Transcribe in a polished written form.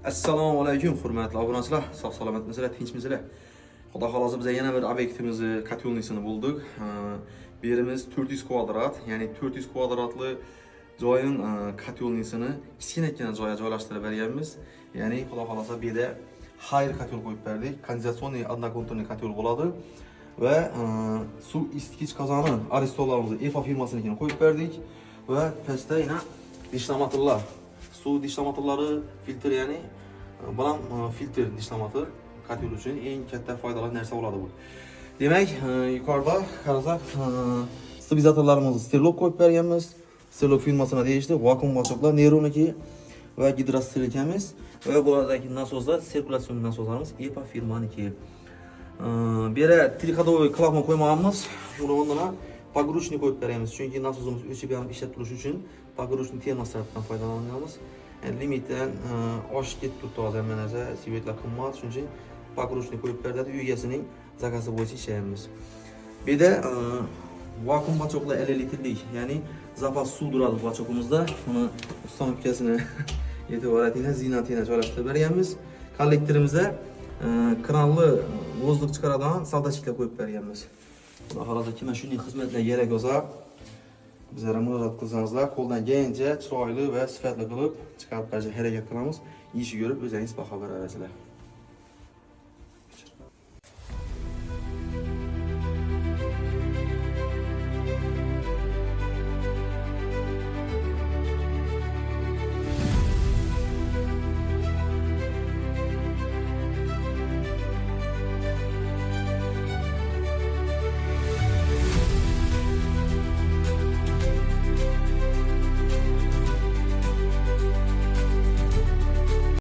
Assalomu alaykum, hurmatli obunachilar. Sog' salomatmisizlar, tinchmisizlar? Xudo xolasa biz yana bir obyektimizni kotelnisini buldik. Bu yerimiz 400 kvadrat, ya'ni 400 kvadratli joyning kotelnisini kichkinagina joyga joylashtirib berganmiz. Ya'ni xudo xolasa bu yerda hayr kotel qo'yib berdik. Kondensatsioniy одноконтурный kotel bo'ladi va suv isitgich qozoni Aristollarimiz EFA firmasinikini qo'yib berdik va pastda yana dishlamatorlar. Suv dishlamatorlari filtr, ya'ni bilan filtr dishlamator kotel uchun eng katta foydali narsa bo'ladi bu. Demak, yuqorida qarasak, stabilizatorlarimizni Sterlok qo'yib berganmiz. Sterlok firmasına deyishdi, vakuum balchiqlar Neroniki va gidrosterikamiz va bulardagi nasoslar sirkulyatsion nasoslarimiz EPA firmaniki. Bu yerga triходовый klapan qo'ymaganmiz. Buni o'rniga pogрузчик qo'yib beramiz, chunki nasosimiz o'chib yanib ishlab turish uchun pogрузчик termoslardan foydalanamiz. Limitdan oshib ketib turibdi hozir mana svetlar qimmat, shuning uchun pogрузчик qo'yib beradi, uy egasining zakasi bo'yicha ishlaymiz. Bu yerda vakuum balchiqlar 50 litrlik, ya'ni zapas suv turadi balchiqimizda. Buni ustanobkasini e'tibor etinglar, zinatina joylashtirib berganmiz. Kollektorimizda kranli vozduk chiqaradigan soldachiklar qo'yib berganmiz. Xudo xolasa kim shunday xizmatlar kerak bo'lsa, bizlarga murojaat qilsangizlar, qo'ldan kelgancha chiroyli va sifatli qilib chiqarib berishga harakat qilamiz. Ishi ko'rib o'zingiz baho berasizlar.